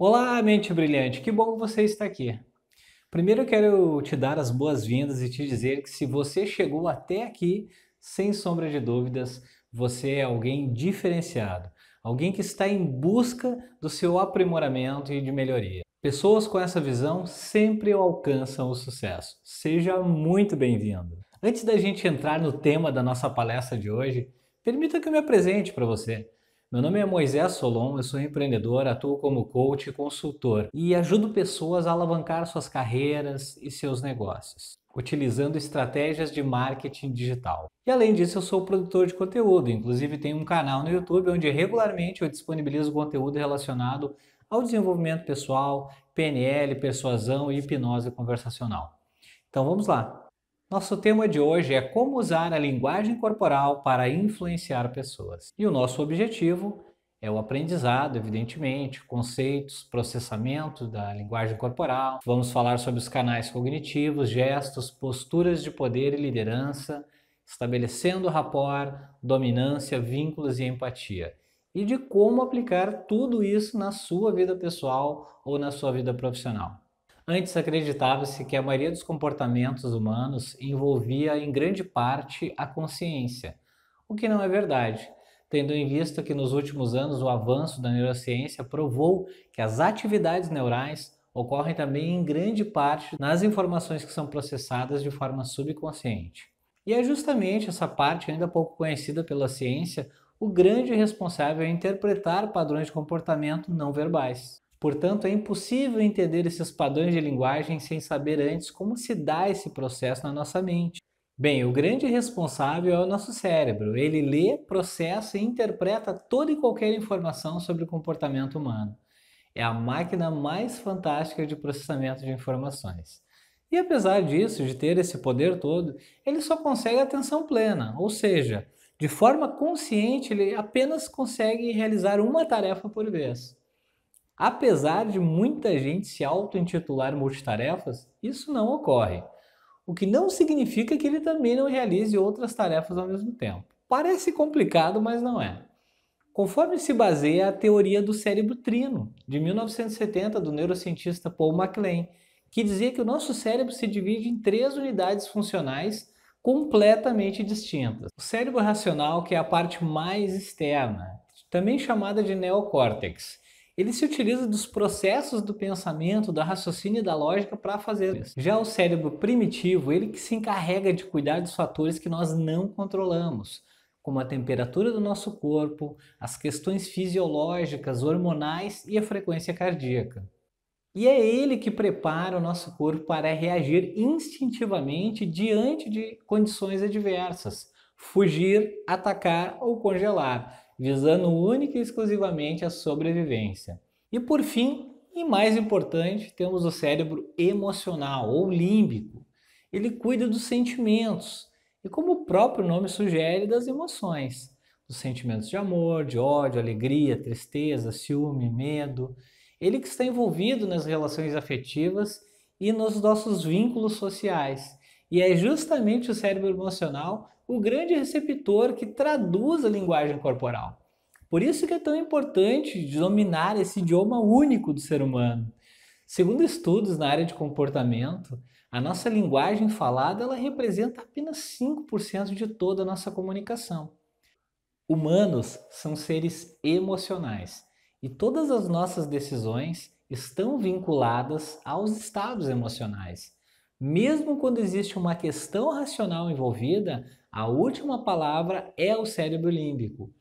Olá, mente brilhante, que bom que você está aqui. Primeiro eu quero te dar as boas-vindas e te dizer que se você chegou até aqui, sem sombra de dúvidas, você é alguém diferenciado, alguém que está em busca do seu aprimoramento e de melhoria. Pessoas com essa visão sempre alcançam o sucesso. Seja muito bem-vindo. Antes da gente entrar no tema da nossa palestra de hoje, permita que eu me apresente para você. Meu nome é Moisés Solon, eu sou empreendedor, atuo como coach e consultor e ajudo pessoas a alavancar suas carreiras e seus negócios, utilizando estratégias de marketing digital. E além disso, eu sou produtor de conteúdo, inclusive tenho um canal no YouTube onde regularmente eu disponibilizo conteúdo relacionado ao desenvolvimento pessoal, PNL, persuasão e hipnose conversacional. Então vamos lá! Nosso tema de hoje é como usar a linguagem corporal para influenciar pessoas. E o nosso objetivo é o aprendizado, evidentemente, conceitos, processamento da linguagem corporal. Vamos falar sobre os canais cognitivos, gestos, posturas de poder e liderança, estabelecendo rapport, dominância, vínculos e empatia. E de como aplicar tudo isso na sua vida pessoal ou na sua vida profissional. Antes acreditava-se que a maioria dos comportamentos humanos envolvia em grande parte a consciência, o que não é verdade, tendo em vista que nos últimos anos o avanço da neurociência provou que as atividades neurais ocorrem também em grande parte nas informações que são processadas de forma subconsciente. E é justamente essa parte ainda pouco conhecida pela ciência o grande responsável em interpretar padrões de comportamento não verbais. Portanto, é impossível entender esses padrões de linguagem sem saber antes como se dá esse processo na nossa mente. Bem, o grande responsável é o nosso cérebro. Ele lê, processa e interpreta toda e qualquer informação sobre o comportamento humano. É a máquina mais fantástica de processamento de informações. E apesar disso, de ter esse poder todo, ele só consegue atenção plena, ou seja, de forma consciente, ele apenas consegue realizar uma tarefa por vez. Apesar de muita gente se auto-intitular multitarefas, isso não ocorre, o que não significa que ele também não realize outras tarefas ao mesmo tempo. Parece complicado, mas não é. Conforme se baseia a teoria do cérebro trino, de 1970, do neurocientista Paul MacLean, que dizia que o nosso cérebro se divide em três unidades funcionais completamente distintas. O cérebro racional, que é a parte mais externa, também chamada de neocórtex, ele se utiliza dos processos do pensamento, da raciocínio e da lógica para fazer isso. Já o cérebro primitivo, ele que se encarrega de cuidar dos fatores que nós não controlamos, como a temperatura do nosso corpo, as questões fisiológicas, hormonais e a frequência cardíaca. E é ele que prepara o nosso corpo para reagir instintivamente diante de condições adversas, fugir, atacar ou congelar, visando única e exclusivamente a sobrevivência. E por fim, e mais importante, temos o cérebro emocional ou límbico. Ele cuida dos sentimentos e, como o próprio nome sugere, das emoções, dos sentimentos de amor, de ódio, alegria, tristeza, ciúme, medo. Ele que está envolvido nas relações afetivas e nos nossos vínculos sociais. E é justamente o cérebro emocional o grande receptor que traduz a linguagem corporal. Por isso que é tão importante dominar esse idioma único do ser humano. Segundo estudos na área de comportamento, a nossa linguagem falada ela representa apenas 5% de toda a nossa comunicação. Humanos são seres emocionais e todas as nossas decisões estão vinculadas aos estados emocionais. Mesmo quando existe uma questão racional envolvida, a última palavra é o cérebro límbico.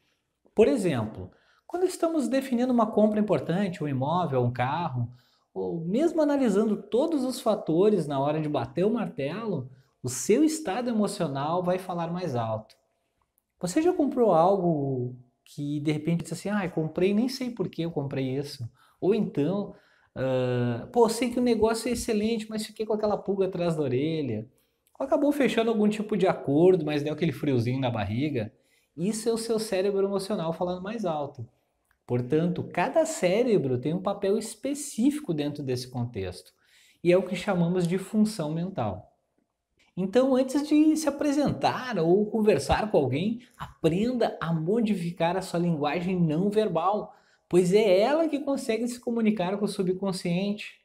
Por exemplo, quando estamos definindo uma compra importante, um imóvel, um carro, ou mesmo analisando todos os fatores na hora de bater o martelo, o seu estado emocional vai falar mais alto. Você já comprou algo que de repente disse assim, comprei, nem sei por que eu comprei isso. Ou então, sei que o negócio é excelente, mas fiquei com aquela pulga atrás da orelha. Ou acabou fechando algum tipo de acordo, mas deu aquele friozinho na barriga. Isso é o seu cérebro emocional falando mais alto. Portanto, cada cérebro tem um papel específico dentro desse contexto. E é o que chamamos de função mental. Então, antes de se apresentar ou conversar com alguém, aprenda a modificar a sua linguagem não verbal pois é ela que consegue se comunicar com o subconsciente.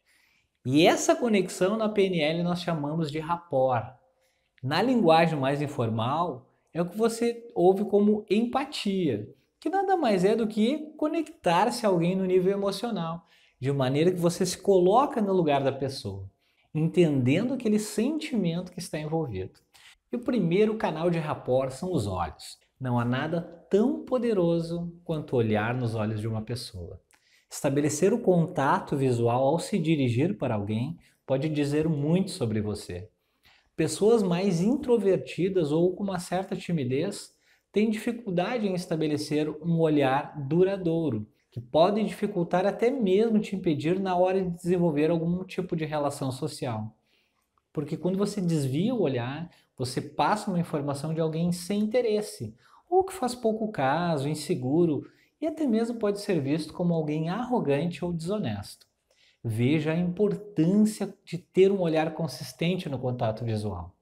E essa conexão na PNL nós chamamos de rapport. Na linguagem mais informal, é o que você ouve como empatia, que nada mais é do que conectar-se a alguém no nível emocional, de maneira que você se coloca no lugar da pessoa, entendendo aquele sentimento que está envolvido. E o primeiro canal de rapport são os olhos. Não há nada tão poderoso quanto olhar nos olhos de uma pessoa. Estabelecer o contato visual ao se dirigir para alguém pode dizer muito sobre você. Pessoas mais introvertidas ou com uma certa timidez têm dificuldade em estabelecer um olhar duradouro, que pode dificultar até mesmo te impedir na hora de desenvolver algum tipo de relação social. Porque quando você desvia o olhar, você passa uma informação de alguém sem interesse, ou que faz pouco caso, inseguro, e até mesmo pode ser visto como alguém arrogante ou desonesto. Veja a importância de ter um olhar consistente no contato visual.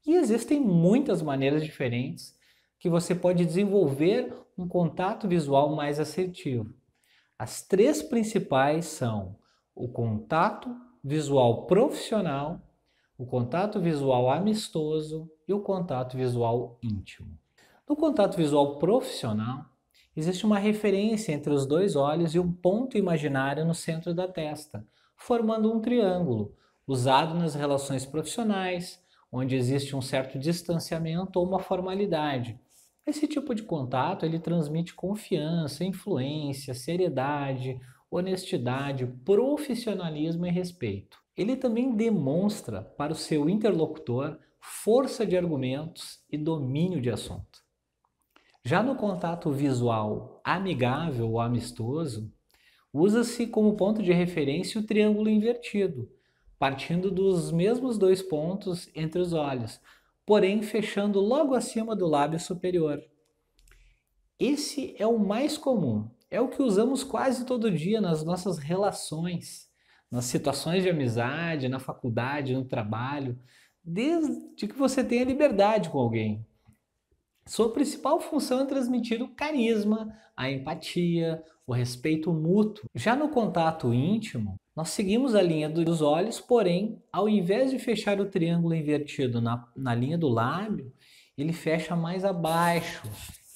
E existem muitas maneiras diferentes que você pode desenvolver um contato visual mais assertivo. As três principais são o contato visual profissional, o contato visual amistoso e o contato visual íntimo. No contato visual profissional, existe uma referência entre os dois olhos e um ponto imaginário no centro da testa, formando um triângulo, usado nas relações profissionais, onde existe um certo distanciamento ou uma formalidade. Esse tipo de contato ele transmite confiança, influência, seriedade, honestidade, profissionalismo e respeito. Ele também demonstra para o seu interlocutor força de argumentos e domínio de assunto. Já no contato visual amigável ou amistoso, usa-se como ponto de referência o triângulo invertido, partindo dos mesmos dois pontos entre os olhos, porém fechando logo acima do lábio superior. Esse é o mais comum, é o que usamos quase todo dia nas nossas relações, nas situações de amizade, na faculdade, no trabalho, desde que você tenha liberdade com alguém. Sua principal função é transmitir o carisma, a empatia, o respeito mútuo. Já no contato íntimo, nós seguimos a linha dos olhos, porém, ao invés de fechar o triângulo invertido na linha do lábio, ele fecha mais abaixo,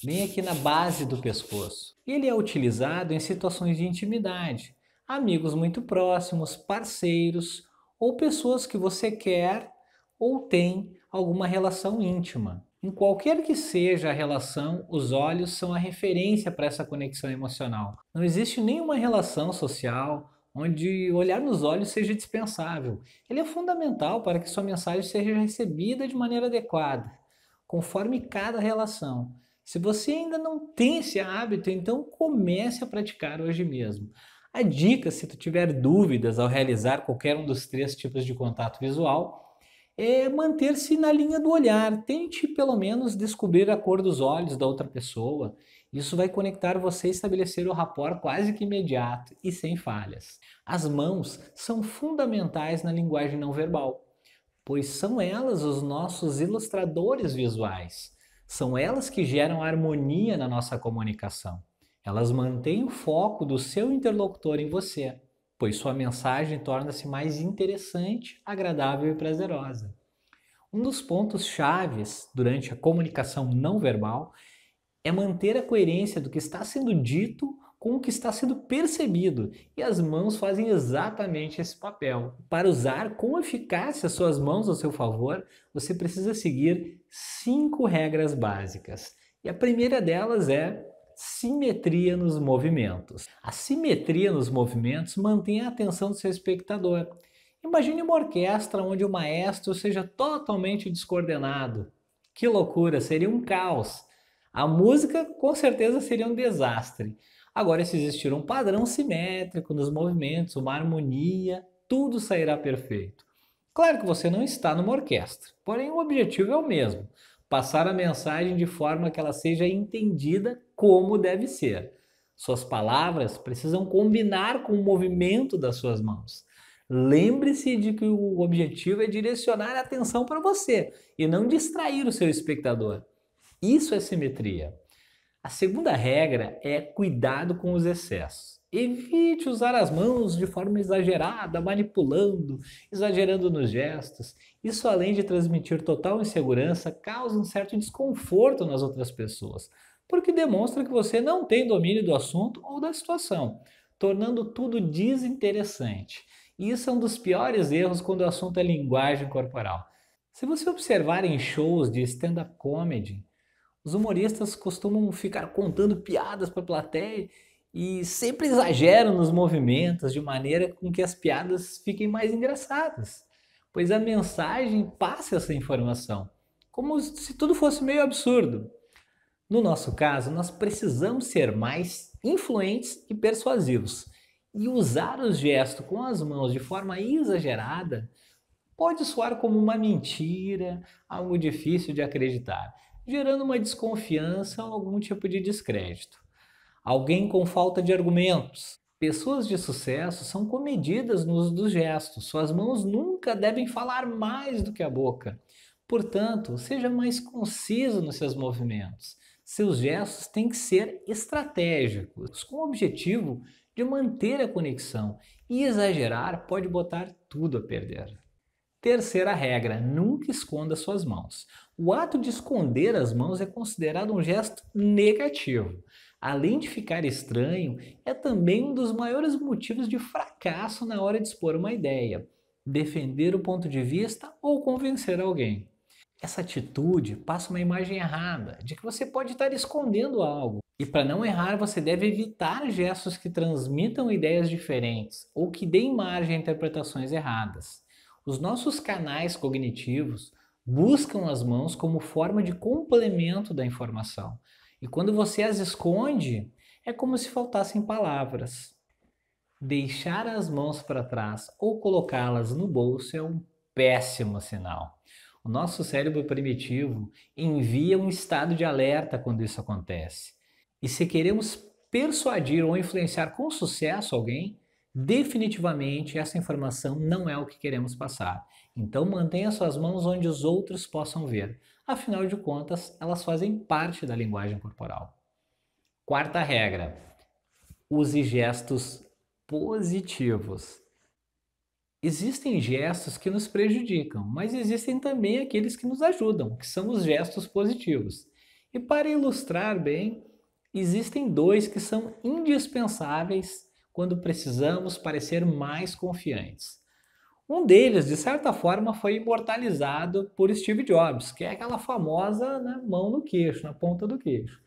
bem aqui na base do pescoço. Ele é utilizado em situações de intimidade, amigos muito próximos, parceiros ou pessoas que você quer ou tem alguma relação íntima. Em qualquer que seja a relação, os olhos são a referência para essa conexão emocional. Não existe nenhuma relação social onde olhar nos olhos seja dispensável. Ele é fundamental para que sua mensagem seja recebida de maneira adequada, conforme cada relação. Se você ainda não tem esse hábito, então comece a praticar hoje mesmo. A dica, se tu tiver dúvidas ao realizar qualquer um dos três tipos de contato visual, é manter-se na linha do olhar. Tente pelo menos descobrir a cor dos olhos da outra pessoa. Isso vai conectar você e estabelecer o rapport quase que imediato e sem falhas. As mãos são fundamentais na linguagem não verbal, pois são elas os nossos ilustradores visuais. São elas que geram harmonia na nossa comunicação. Elas mantêm o foco do seu interlocutor em você, pois sua mensagem torna-se mais interessante, agradável e prazerosa. Um dos pontos chaves durante a comunicação não verbal é manter a coerência do que está sendo dito com o que está sendo percebido, e as mãos fazem exatamente esse papel. Para usar com eficácia suas mãos ao seu favor, você precisa seguir 5 regras básicas. E a primeira delas é simetria nos movimentos. A simetria nos movimentos mantém a atenção do seu espectador. Imagine uma orquestra onde o maestro seja totalmente descoordenado. Que loucura, seria um caos. A música com certeza seria um desastre. Agora, se existir um padrão simétrico nos movimentos, uma harmonia, tudo sairá perfeito. Claro que você não está numa orquestra, porém o objetivo é o mesmo: passar a mensagem de forma que ela seja entendida como deve ser. Suas palavras precisam combinar com o movimento das suas mãos. Lembre-se de que o objetivo é direcionar a atenção para você e não distrair o seu espectador. Isso é simetria. A segunda regra é cuidado com os excessos. Evite usar as mãos de forma exagerada, manipulando, exagerando nos gestos. Isso, além de transmitir total insegurança, causa um certo desconforto nas outras pessoas, porque demonstra que você não tem domínio do assunto ou da situação, tornando tudo desinteressante. E isso é um dos piores erros quando o assunto é linguagem corporal. Se você observar em shows de stand-up comedy, os humoristas costumam ficar contando piadas para a plateia e sempre exageram nos movimentos de maneira com que as piadas fiquem mais engraçadas, pois a mensagem passa essa informação, como se tudo fosse meio absurdo. No nosso caso, nós precisamos ser mais influentes e persuasivos, e usar os gestos com as mãos de forma exagerada pode soar como uma mentira, algo difícil de acreditar, gerando uma desconfiança ou algum tipo de descrédito. Alguém com falta de argumentos. Pessoas de sucesso são comedidas no uso dos gestos. Suas mãos nunca devem falar mais do que a boca. Portanto, seja mais conciso nos seus movimentos. Seus gestos têm que ser estratégicos, com o objetivo de manter a conexão. E exagerar pode botar tudo a perder. Terceira regra, nunca esconda suas mãos. O ato de esconder as mãos é considerado um gesto negativo. Além de ficar estranho, é também um dos maiores motivos de fracasso na hora de expor uma ideia, defender o ponto de vista ou convencer alguém. Essa atitude passa uma imagem errada de que você pode estar escondendo algo. E para não errar, você deve evitar gestos que transmitam ideias diferentes ou que deem margem a interpretações erradas. Os nossos canais cognitivos buscam as mãos como forma de complemento da informação. E quando você as esconde, é como se faltassem palavras. Deixar as mãos para trás ou colocá-las no bolso é um péssimo sinal. O nosso cérebro primitivo envia um estado de alerta quando isso acontece. E se queremos persuadir ou influenciar com sucesso alguém, definitivamente essa informação não é o que queremos passar. Então mantenha suas mãos onde os outros possam ver. Afinal de contas, elas fazem parte da linguagem corporal. Quarta regra: use gestos positivos. Existem gestos que nos prejudicam, mas existem também aqueles que nos ajudam, que são os gestos positivos. E para ilustrar bem, existem dois que são indispensáveis quando precisamos parecer mais confiantes. Um deles, de certa forma, foi imortalizado por Steve Jobs, que é aquela famosa, né, mão no queixo, na ponta do queixo.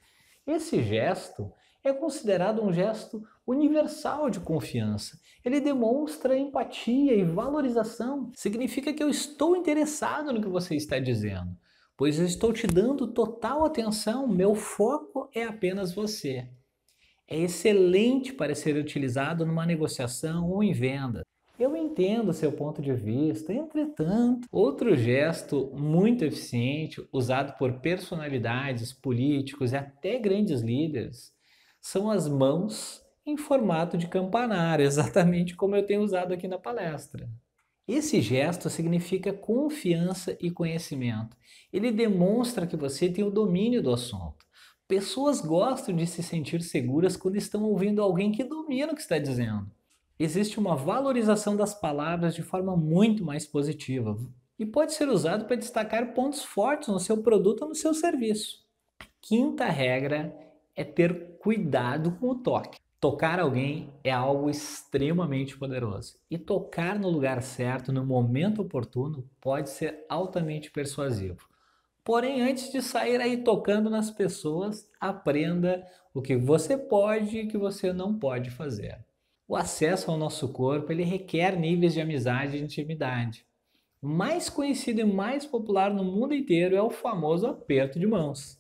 Esse gesto é considerado um gesto universal de confiança. Ele demonstra empatia e valorização. Significa que eu estou interessado no que você está dizendo, pois eu estou te dando total atenção, meu foco é apenas você. É excelente para ser utilizado numa negociação ou em venda. Eu entendo seu ponto de vista, entretanto, outro gesto muito eficiente, usado por personalidades, políticos e até grandes líderes, são as mãos em formato de campanário, exatamente como eu tenho usado aqui na palestra. Esse gesto significa confiança e conhecimento. Ele demonstra que você tem o domínio do assunto. Pessoas gostam de se sentir seguras quando estão ouvindo alguém que domina o que está dizendo. Existe uma valorização das palavras de forma muito mais positiva e pode ser usado para destacar pontos fortes no seu produto ou no seu serviço. A quinta regra é ter cuidado com o toque. Tocar alguém é algo extremamente poderoso e tocar no lugar certo, no momento oportuno, pode ser altamente persuasivo. Porém, antes de sair aí tocando nas pessoas, aprenda o que você pode e o que você não pode fazer. O acesso ao nosso corpo ele requer níveis de amizade e intimidade. O mais conhecido e mais popular no mundo inteiro é o famoso aperto de mãos.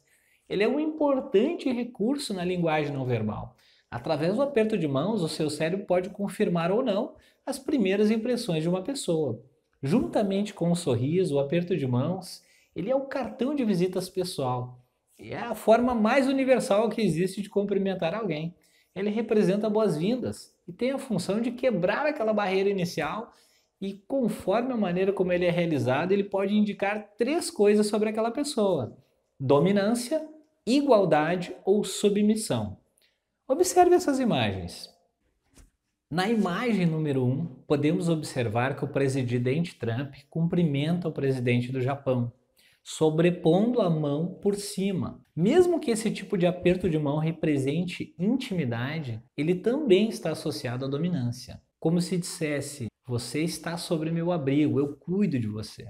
Ele é um importante recurso na linguagem não verbal. Através do aperto de mãos, o seu cérebro pode confirmar ou não as primeiras impressões de uma pessoa. Juntamente com o sorriso, o aperto de mãos, ele é o cartão de visitas pessoal. E é a forma mais universal que existe de cumprimentar alguém. Ele representa boas-vindas e tem a função de quebrar aquela barreira inicial e conforme a maneira como ele é realizado, ele pode indicar 3 coisas sobre aquela pessoa: dominância, igualdade ou submissão. Observe essas imagens. Na imagem número 1, podemos observar que o presidente Trump cumprimenta o presidente do Japão, sobrepondo a mão por cima. Mesmo que esse tipo de aperto de mão represente intimidade, ele também está associado à dominância. Como se dissesse, você está sobre meu abrigo, eu cuido de você.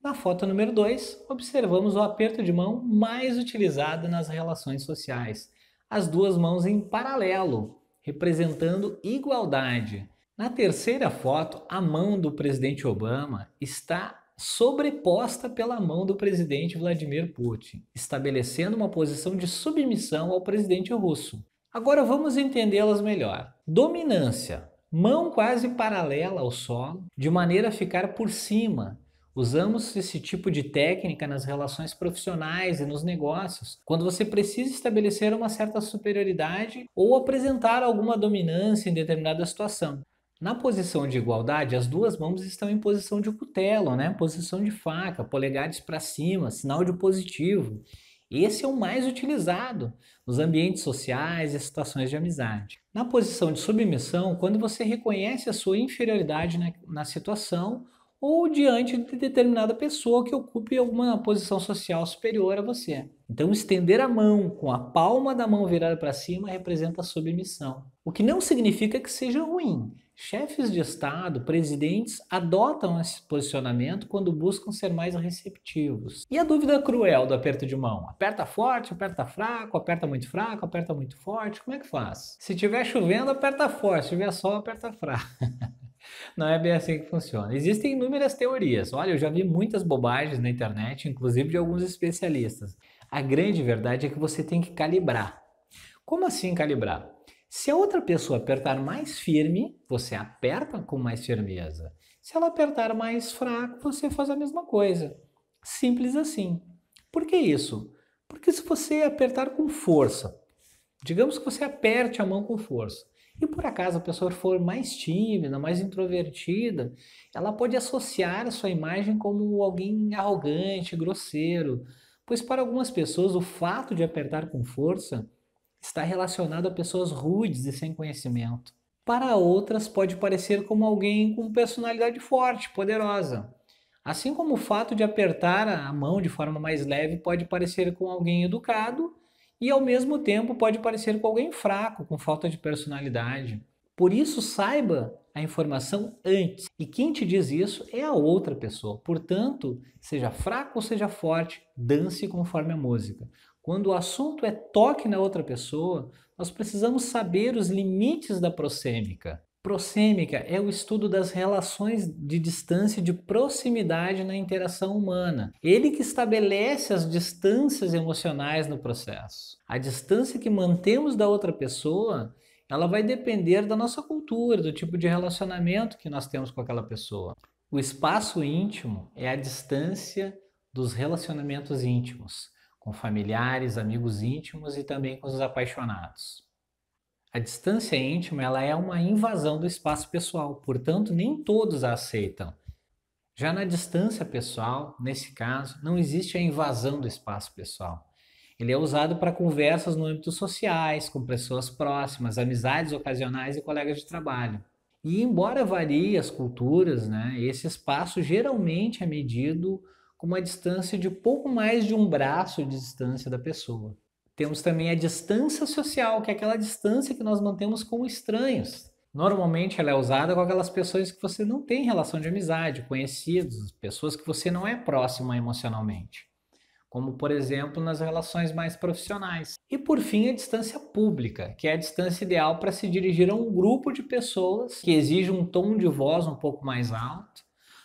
Na foto número 2, observamos o aperto de mão mais utilizado nas relações sociais. As duas mãos em paralelo, representando igualdade. Na terceira foto, a mão do presidente Obama está sobreposta pela mão do presidente Vladimir Putin, estabelecendo uma posição de submissão ao presidente russo. Agora vamos entendê-las melhor. Dominância. Mão quase paralela ao solo, de maneira a ficar por cima. Usamos esse tipo de técnica nas relações profissionais e nos negócios, quando você precisa estabelecer uma certa superioridade ou apresentar alguma dominância em determinada situação. Na posição de igualdade, as duas mãos estão em posição de cutelo, né? Posição de faca, polegares para cima, sinal de positivo. Esse é o mais utilizado nos ambientes sociais e situações de amizade. Na posição de submissão, quando você reconhece a sua inferioridade na situação ou diante de determinada pessoa que ocupe alguma posição social superior a você. Então, estender a mão com a palma da mão virada para cima representa submissão. O que não significa que seja ruim. Chefes de Estado, presidentes, adotam esse posicionamento quando buscam ser mais receptivos. E a dúvida cruel do aperto de mão? Aperta forte, aperta fraco, aperta muito fraco, aperta muito forte? Como é que faz? Se estiver chovendo, aperta forte, se tiver sol, aperta fraco. Não é bem assim que funciona. Existem inúmeras teorias. Olha, eu já vi muitas bobagens na internet, inclusive de alguns especialistas. A grande verdade é que você tem que calibrar. Como assim calibrar? Se a outra pessoa apertar mais firme, você aperta com mais firmeza. Se ela apertar mais fraco, você faz a mesma coisa. Simples assim. Por que isso? Porque se você apertar com força, digamos que você aperte a mão com força, e por acaso a pessoa for mais tímida, mais introvertida, ela pode associar a sua imagem como alguém arrogante, grosseiro, pois para algumas pessoas o fato de apertar com força está relacionado a pessoas rudes e sem conhecimento. Para outras pode parecer como alguém com personalidade forte, poderosa. Assim como o fato de apertar a mão de forma mais leve pode parecer com alguém educado e ao mesmo tempo pode parecer com alguém fraco, com falta de personalidade. Por isso, saiba a informação antes. E quem te diz isso é a outra pessoa. Portanto, seja fraco ou seja forte, dance conforme a música. Quando o assunto é toque na outra pessoa, nós precisamos saber os limites da proxêmica. Proxêmica é o estudo das relações de distância e de proximidade na interação humana. Ele que estabelece as distâncias emocionais no processo. A distância que mantemos da outra pessoa, ela vai depender da nossa cultura, do tipo de relacionamento que nós temos com aquela pessoa. O espaço íntimo é a distância dos relacionamentos íntimos, com familiares, amigos íntimos e também com os apaixonados. A distância íntima ela é uma invasão do espaço pessoal, portanto, nem todos a aceitam. Já na distância pessoal, nesse caso, não existe a invasão do espaço pessoal. Ele é usado para conversas no âmbito sociais, com pessoas próximas, amizades ocasionais e colegas de trabalho. E embora varie as culturas, esse espaço geralmente é medido com uma distância de pouco mais de um braço de distância da pessoa. Temos também a distância social, que é aquela distância que nós mantemos com estranhos. Normalmente ela é usada com aquelas pessoas que você não tem relação de amizade, conhecidos, pessoas que você não é próximo emocionalmente. Como, por exemplo, nas relações mais profissionais. E por fim, a distância pública, que é a distância ideal para se dirigir a um grupo de pessoas que exige um tom de voz um pouco mais alto.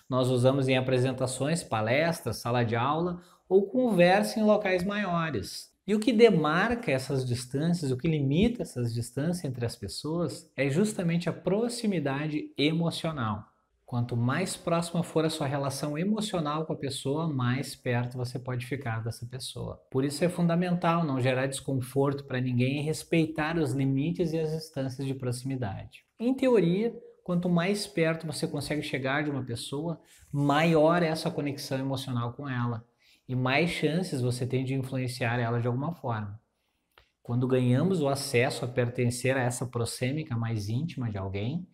Nós usamos em apresentações, palestras, sala de aula ou conversa em locais maiores. E o que demarca essas distâncias, o que limita essas distâncias entre as pessoas é justamente a proximidade emocional. Quanto mais próxima for a sua relação emocional com a pessoa, mais perto você pode ficar dessa pessoa. Por isso é fundamental não gerar desconforto para ninguém e respeitar os limites e as distâncias de proximidade. Em teoria, quanto mais perto você consegue chegar de uma pessoa, maior é essa conexão emocional com ela. E mais chances você tem de influenciar ela de alguma forma. Quando ganhamos o acesso a pertencer a essa proxêmica mais íntima de alguém,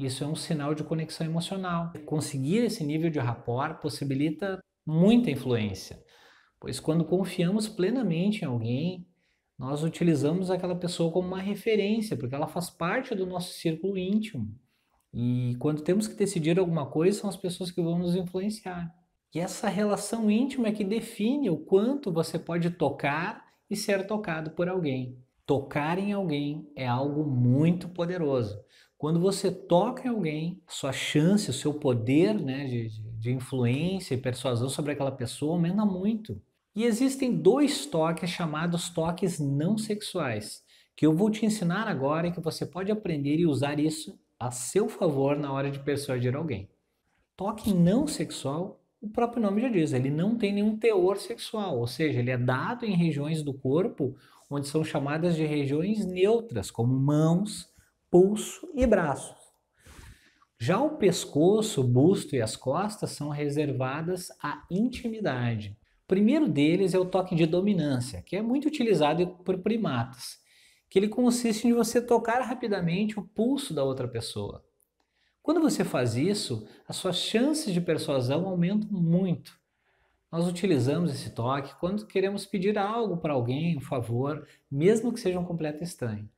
Isso é um sinal de conexão emocional. Conseguir esse nível de rapport possibilita muita influência, pois quando confiamos plenamente em alguém, nós utilizamos aquela pessoa como uma referência, porque ela faz parte do nosso círculo íntimo. E quando temos que decidir alguma coisa, são as pessoas que vão nos influenciar. E essa relação íntima é que define o quanto você pode tocar e ser tocado por alguém. Tocar em alguém é algo muito poderoso. Quando você toca em alguém, sua chance, o seu poder, né, de influência e persuasão sobre aquela pessoa aumenta muito. E existem dois toques chamados toques não sexuais, que eu vou te ensinar agora e que você pode aprender e usar isso a seu favor na hora de persuadir alguém. Toque não sexual, o próprio nome já diz, ele não tem nenhum teor sexual, ou seja, ele é dado em regiões do corpo onde são chamadas de regiões neutras, como mãos, pulso e braços. Já o pescoço, o busto e as costas são reservadas à intimidade. O primeiro deles é o toque de dominância, que é muito utilizado por primatas, que ele consiste em você tocar rapidamente o pulso da outra pessoa. Quando você faz isso, as suas chances de persuasão aumentam muito. Nós utilizamos esse toque quando queremos pedir algo para alguém, um favor, mesmo que seja um completo estranho.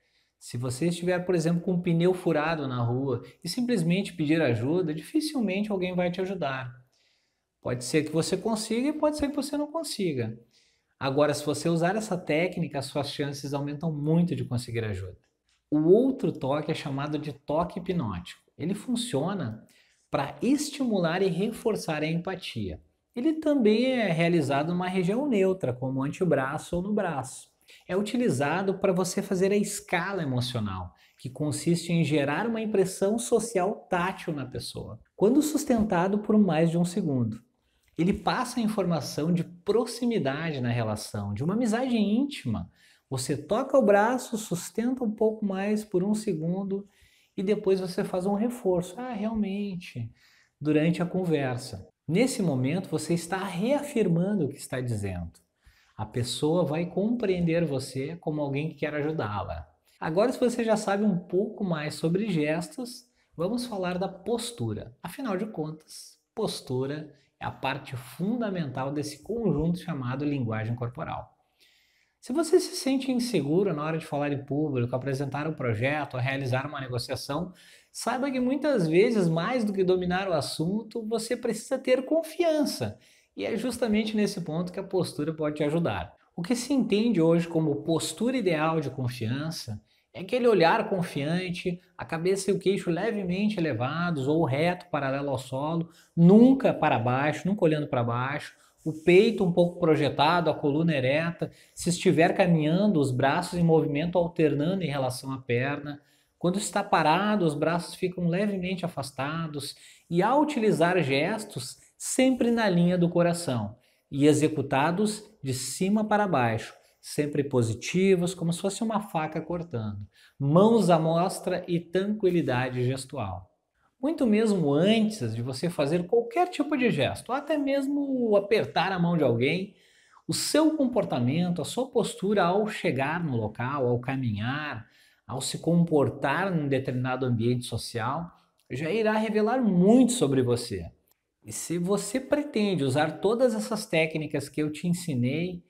Se você estiver, por exemplo, com um pneu furado na rua e simplesmente pedir ajuda, dificilmente alguém vai te ajudar. Pode ser que você consiga e pode ser que você não consiga. Agora, se você usar essa técnica, as suas chances aumentam muito de conseguir ajuda. O outro toque é chamado de toque hipnótico. Ele funciona para estimular e reforçar a empatia. Ele também é realizado numa região neutra, como o antebraço ou no braço. É utilizado para você fazer a escala emocional, que consiste em gerar uma impressão social tátil na pessoa, quando sustentado por mais de um segundo. Ele passa a informação de proximidade na relação, de uma amizade íntima. Você toca o braço, sustenta um pouco mais por um segundo e depois você faz um reforço. Ah, realmente, durante a conversa. Nesse momento, você está reafirmando o que está dizendo. A pessoa vai compreender você como alguém que quer ajudá-la. Agora, se você já sabe um pouco mais sobre gestos, vamos falar da postura. Afinal de contas, postura é a parte fundamental desse conjunto chamado linguagem corporal. Se você se sente inseguro na hora de falar em público, apresentar um projeto ou realizar uma negociação, saiba que muitas vezes, mais do que dominar o assunto, você precisa ter confiança. E é justamente nesse ponto que a postura pode te ajudar. O que se entende hoje como postura ideal de confiança é aquele olhar confiante, a cabeça e o queixo levemente elevados ou reto, paralelo ao solo, nunca para baixo, nunca olhando para baixo, o peito um pouco projetado, a coluna ereta, se estiver caminhando, os braços em movimento alternando em relação à perna. Quando está parado, os braços ficam levemente afastados e ao utilizar gestos, sempre na linha do coração e executados de cima para baixo, sempre positivos, como se fosse uma faca cortando. Mãos à mostra e tranquilidade gestual. Muito mesmo antes de você fazer qualquer tipo de gesto, ou até mesmo apertar a mão de alguém, o seu comportamento, a sua postura ao chegar no local, ao caminhar, ao se comportar em determinado ambiente social, já irá revelar muito sobre você. E se você pretende usar todas essas técnicas que eu te ensinei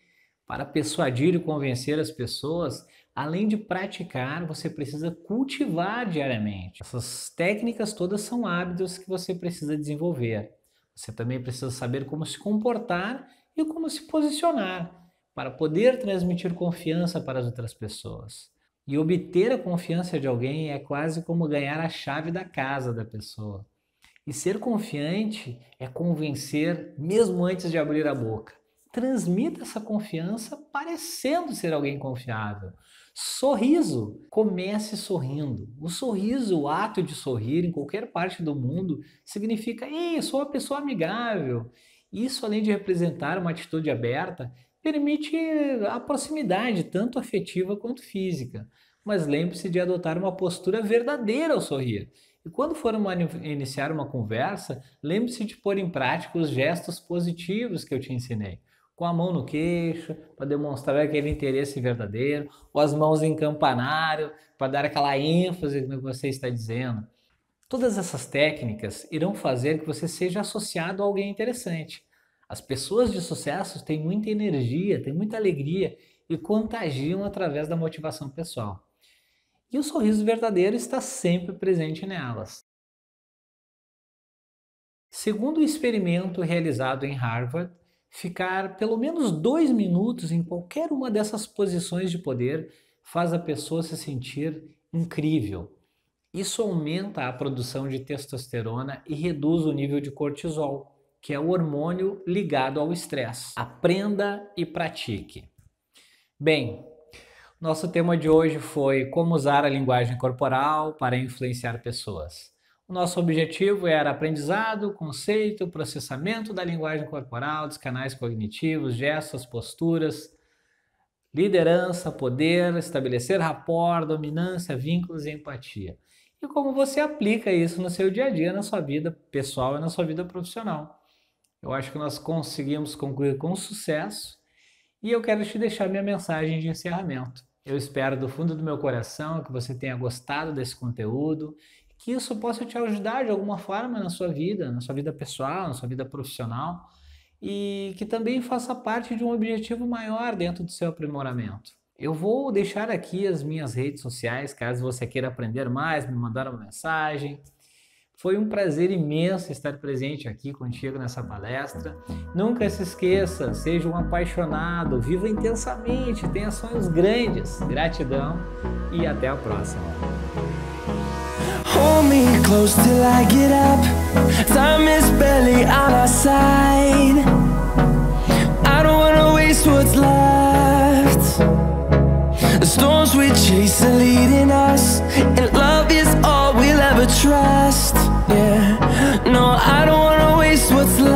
para persuadir e convencer as pessoas, além de praticar, você precisa cultivar diariamente. Essas técnicas todas são hábitos que você precisa desenvolver. Você também precisa saber como se comportar e como se posicionar para poder transmitir confiança para as outras pessoas. E obter a confiança de alguém é quase como ganhar a chave da casa da pessoa. E ser confiante é convencer mesmo antes de abrir a boca. Transmita essa confiança parecendo ser alguém confiável. Sorriso. Comece sorrindo. O sorriso, o ato de sorrir em qualquer parte do mundo, significa: ei, eu sou uma pessoa amigável. Isso, além de representar uma atitude aberta, permite a proximidade, tanto afetiva quanto física. Mas lembre-se de adotar uma postura verdadeira ao sorrir. E quando for iniciar uma conversa, lembre-se de pôr em prática os gestos positivos que eu te ensinei. Com a mão no queixo, para demonstrar aquele interesse verdadeiro, ou as mãos em campanário, para dar aquela ênfase no que você está dizendo. Todas essas técnicas irão fazer que você seja associado a alguém interessante. As pessoas de sucesso têm muita energia, têm muita alegria e contagiam através da motivação pessoal. E o sorriso verdadeiro está sempre presente nelas. Segundo o experimento realizado em Harvard, ficar pelo menos 2 minutos em qualquer uma dessas posições de poder faz a pessoa se sentir incrível. Isso aumenta a produção de testosterona e reduz o nível de cortisol, que é o hormônio ligado ao estresse. Aprenda e pratique. Bem, nosso tema de hoje foi como usar a linguagem corporal para influenciar pessoas. O nosso objetivo era aprendizado, conceito, processamento da linguagem corporal, dos canais cognitivos, gestos, posturas, liderança, poder, estabelecer rapport, dominância, vínculos e empatia. E como você aplica isso no seu dia a dia, na sua vida pessoal e na sua vida profissional. Eu acho que nós conseguimos concluir com sucesso e eu quero te deixar minha mensagem de encerramento. Eu espero do fundo do meu coração que você tenha gostado desse conteúdo, que isso possa te ajudar de alguma forma na sua vida pessoal, na sua vida profissional e que também faça parte de um objetivo maior dentro do seu aprimoramento. Eu vou deixar aqui as minhas redes sociais, caso você queira aprender mais, me mandar uma mensagem. Foi um prazer imenso estar presente aqui contigo nessa palestra. Nunca se esqueça, seja um apaixonado, viva intensamente, tenha sonhos grandes. Gratidão e até a próxima. Hold me close till I get up. Time is barely on our side. I don't wanna waste what's left. The storms we chase are leading us, and love is all we'll ever trust. Yeah, no, I don't wanna waste what's left.